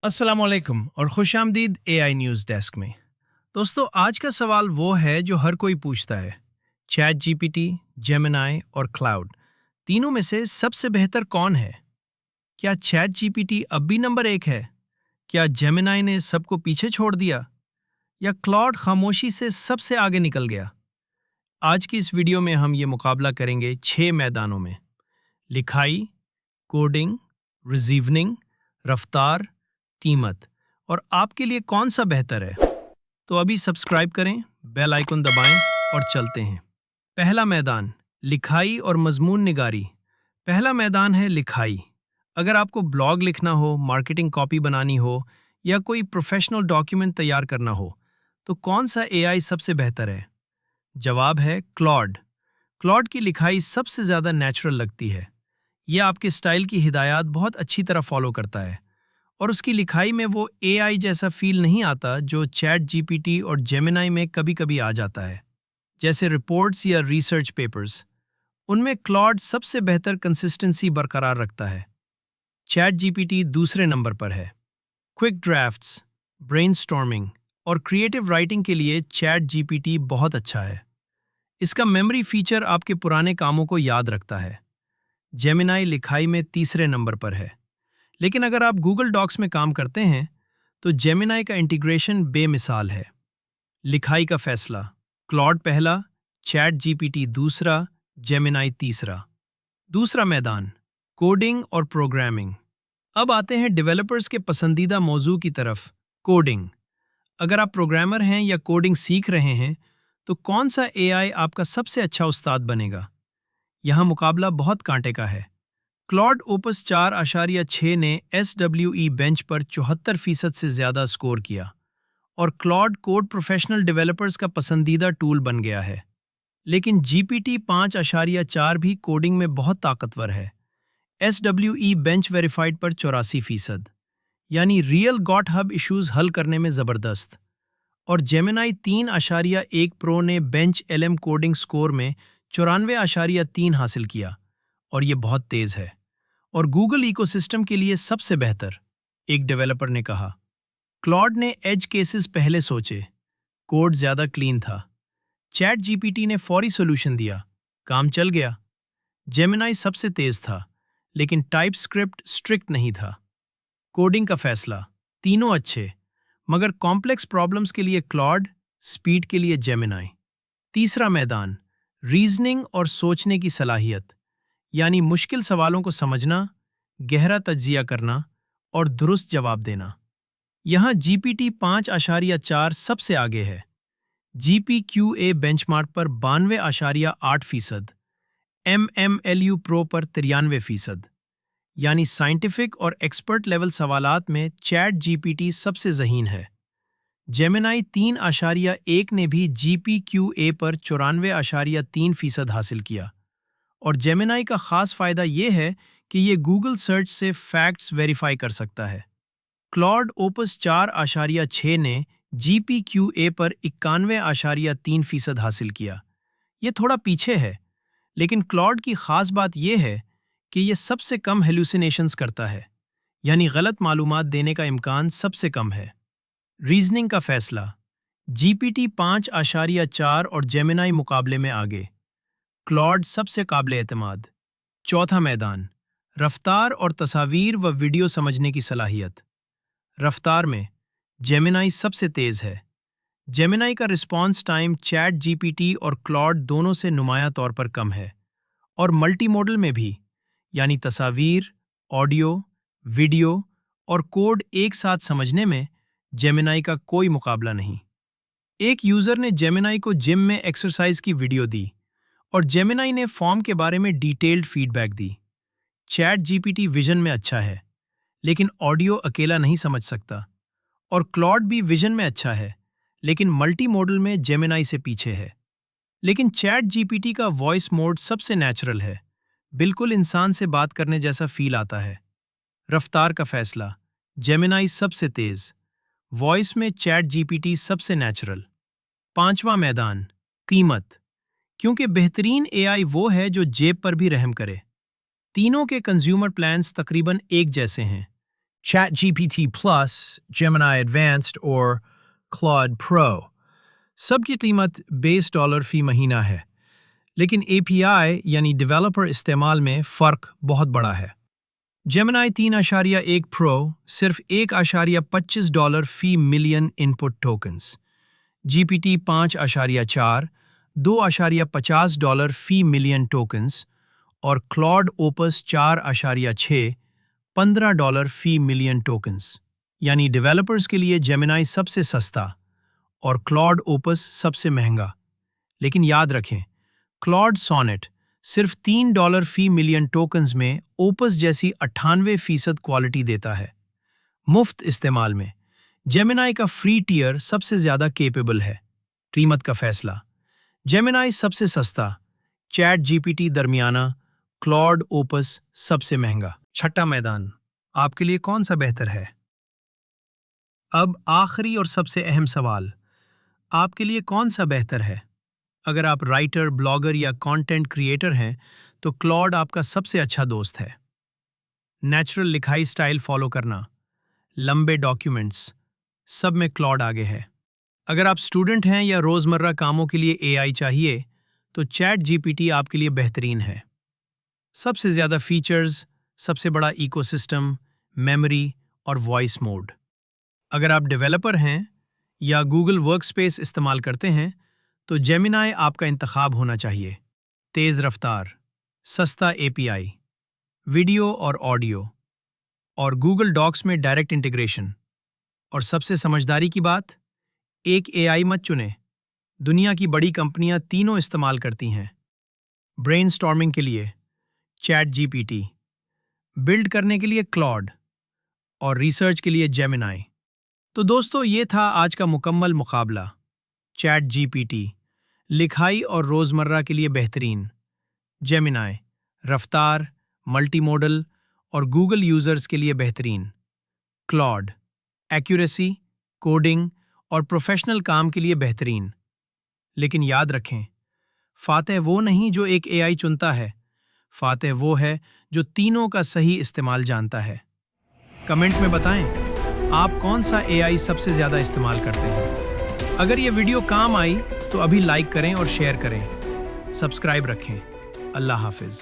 अस्सलाम वालेकुम और खुश आमदीद एआई न्यूज़ डेस्क में। दोस्तों, आज का सवाल वो है जो हर कोई पूछता है। चैट जीपीटी, जेमिनाई और क्लाउड, तीनों में से सबसे बेहतर कौन है? क्या चैट जीपीटी अब भी नंबर एक है? क्या जेमिनाई ने सबको पीछे छोड़ दिया? या क्लाउड खामोशी से सबसे आगे निकल गया? आज की इस वीडियो में हम ये मुकाबला करेंगे 6 मैदानों में: लिखाई, कोडिंग, रिजीवनिंग, रफ्तार, कीमत, और आपके लिए कौन सा बेहतर है। तो अभी सब्सक्राइब करें, बेल आइकन दबाएं और चलते हैं। पहला मैदान, लिखाई और मजमून निगारी। पहला मैदान है लिखाई। अगर आपको ब्लॉग लिखना हो, मार्केटिंग कॉपी बनानी हो या कोई प्रोफेशनल डॉक्यूमेंट तैयार करना हो, तो कौन सा एआई सबसे बेहतर है? जवाब है क्लॉड। क्लॉड की लिखाई सबसे ज़्यादा नेचुरल लगती है। यह आपके स्टाइल की हिदायत बहुत अच्छी तरह फॉलो करता है, और उसकी लिखाई में वो एआई जैसा फील नहीं आता जो चैट जीपीटी और जेमिनाई में कभी कभी आ जाता है। जैसे रिपोर्ट्स या रिसर्च पेपर्स, उनमें क्लॉड सबसे बेहतर कंसिस्टेंसी बरकरार रखता है। चैट जीपीटी दूसरे नंबर पर है। क्विक ड्राफ्ट्स, ब्रेनस्टॉर्मिंग और क्रिएटिव राइटिंग के लिए चैट जीपीटी बहुत अच्छा है। इसका मेमोरी फीचर आपके पुराने कामों को याद रखता है। जेमिनाई लिखाई में तीसरे नंबर पर है। लेकिन अगर आप गूगल डॉक्स में काम करते हैं, तो जेमिनाई का इंटीग्रेशन बेमिसाल है। लिखाई का फैसला, क्लॉड पहला, चैट जीपीटी दूसरा, जेमिनाई तीसरा। दूसरा मैदान, कोडिंग और प्रोग्रामिंग। अब आते हैं डेवलपर्स के पसंदीदा मौजू की तरफ, कोडिंग। अगर आप प्रोग्रामर हैं या कोडिंग सीख रहे हैं, तो कौन सा एआई आपका सबसे अच्छा उस्ताद बनेगा? यहाँ मुकाबला बहुत कांटे का है। क्लॉड ओपस 4.6 ने SWE बेंच पर 74% से ज़्यादा स्कोर किया, और क्लॉड कोड प्रोफेशनल डेवलपर्स का पसंदीदा टूल बन गया है। लेकिन GPT 5.4 भी कोडिंग में बहुत ताकतवर है। SWE बेंच वेरीफाइड पर 84%, यानी रियल गॉट हब इश्यूज हल करने में ज़बरदस्त। और जेमिनाई 3.1 प्रो ने बेंच LM कोडिंग स्कोर में 94.3 हासिल किया, और ये बहुत तेज़ है और गूगल इकोसिस्टम के लिए सबसे बेहतर। एक डेवलपर ने कहा, क्लॉड ने एज केसेस पहले सोचे, कोड ज़्यादा क्लीन था। चैट जीपीटी ने फौरी सॉल्यूशन दिया, काम चल गया। जेमिनाई सबसे तेज़ था, लेकिन टाइपस्क्रिप्ट स्ट्रिक्ट नहीं था। कोडिंग का फैसला, तीनों अच्छे, मगर कॉम्प्लेक्स प्रॉब्लम्स के लिए क्लॉड, स्पीड के लिए जेमिनाई। तीसरा मैदान, रीजनिंग और सोचने की सलाहियत, यानी मुश्किल सवालों को समझना, गहरा तज्जिया करना और दुरुस्त जवाब देना। यहाँ GPT 5.4 सबसे आगे है। GPQA बेंचमार्क पर 92.8%, MMLU प्रो पर 93%, यानी साइंटिफिक और एक्सपर्ट लेवल सवालात में चैट जीपीटी सबसे ज़हीन है। जेमिनाई 3.1 ने भी GPQA पर 94.3% हासिल किया, और जेमिनाई का ख़ास फ़ायदा ये है कि ये गूगल सर्च से फैक्ट्स वेरीफाई कर सकता है। क्लॉड ओपस 4.6 ने GPQA पर 91.3% हासिल किया। ये थोड़ा पीछे है, लेकिन क्लॉड की ख़ास बात यह है कि ये सबसे कम हेलुसिनेशंस करता है, यानी गलत मालूमात देने का इम्कान सबसे कम है। रीजनिंग का फैसला, GPT 5.4 और जेमिनाई मुकाबले में आगे, क्लॉड सबसे काबिल एतमाद। चौथा मैदान, रफ्तार और तस्वीर व वीडियो समझने की सलाहियत। रफ्तार में जेमिनाई सबसे तेज़ है। जेमिनाई का रिस्पॉन्स टाइम चैट जीपीटी और क्लॉड दोनों से नुमाया तौर पर कम है, और मल्टी मोडल में भी, यानी तस्वीर, ऑडियो, वीडियो और कोड एक साथ समझने में जेमिनाई का कोई मुकाबला नहीं। एक यूज़र ने जेमिनाई को जिम में एक्सरसाइज की वीडियो दी, और जेमिनाई ने फॉर्म के बारे में डिटेल्ड फीडबैक दी। चैट जीपीटी विजन में अच्छा है, लेकिन ऑडियो अकेला नहीं समझ सकता, और क्लॉड भी विजन में अच्छा है, लेकिन मल्टी मॉडल में जेमिनाई से पीछे है। लेकिन चैट जीपीटी का वॉइस मोड सबसे नेचुरल है, बिल्कुल इंसान से बात करने जैसा फील आता है। रफ्तार का फैसला, जेमिनाई सबसे तेज़, वॉइस में चैट जीपीटी सबसे नेचुरल। पांचवा मैदान, कीमत, क्योंकि बेहतरीन एआई वो है जो जेब पर भी रहम करे। तीनों के कंज्यूमर प्लान्स तकरीबन एक जैसे हैं। ChatGPT Plus, Gemini Advanced और Claude Pro। सबकी कीमत $20 फी महीना है, लेकिन API यानी डेवलपर इस्तेमाल में फ़र्क बहुत बड़ा है। Gemini 3.1 Pro सिर्फ $1.25 फी मिलियन इनपुट टोकन्स, GPT 5.4 $2.50 फी मिलियन टोकन्स और Claude Opus 4.6 $15 फी मिलियन टोकन्स। यानी डेवलपर्स के लिए Gemini सबसे सस्ता और Claude Opus सबसे महंगा। लेकिन याद रखें, Claude Sonnet सिर्फ $3 फी मिलियन टोकन्स में Opus जैसी 98% क्वालिटी देता है। मुफ्त इस्तेमाल में Gemini का फ्री टियर सबसे ज़्यादा केपेबल है। कीमत का फैसला, Gemini सबसे सस्ता, ChatGPT दरमियाना, Claude Opus सबसे महंगा। छठा मैदान, आपके लिए कौन सा बेहतर है? अब आखिरी और सबसे अहम सवाल, आपके लिए कौन सा बेहतर है? अगर आप राइटर, ब्लॉगर या कंटेंट क्रिएटर हैं, तो Claude आपका सबसे अच्छा दोस्त है। नेचुरल लिखाई स्टाइल फॉलो करना, लंबे डॉक्यूमेंट्स, सब में Claude आगे है। अगर आप स्टूडेंट हैं या रोज़मर्रा कामों के लिए AI चाहिए, तो ChatGPT आपके लिए बेहतरीन है। सबसे ज़्यादा फीचर्स, सबसे बड़ा इकोसिस्टम, मेमोरी और वॉइस मोड। अगर आप डेवलपर हैं या गूगल वर्कस्पेस इस्तेमाल करते हैं, तो Gemini आपका इंतखाब होना चाहिए। तेज़ रफ्तार, सस्ता API, वीडियो और ऑडियो, और गूगल डॉक्स में डायरेक्ट इंटीग्रेशन। और सबसे समझदारी की बात, एक AI मत चुनें, दुनिया की बड़ी कंपनियां तीनों इस्तेमाल करती हैं। ब्रेनस्टॉर्मिंग के लिए ChatGPT, बिल्ड करने के लिए Claude और रिसर्च के लिए Gemini। तो दोस्तों, ये था आज का मुकम्मल मुकाबला। ChatGPT लिखाई और रोज़मर्रा के लिए बेहतरीन, Gemini रफ्तार, मल्टीमोडल और गूगल यूज़र्स के लिए बेहतरीन, Claude एक्यूरेसी, कोडिंग और प्रोफेशनल काम के लिए बेहतरीन। लेकिन याद रखें, फातेह वो नहीं जो एक AI चुनता है, फातेह वो है जो तीनों का सही इस्तेमाल जानता है। कमेंट में बताएं, आप कौन सा AI सबसे ज़्यादा इस्तेमाल करते हैं। अगर ये वीडियो काम आई तो अभी लाइक करें और शेयर करें। सब्सक्राइब रखें। अल्लाह हाफिज़।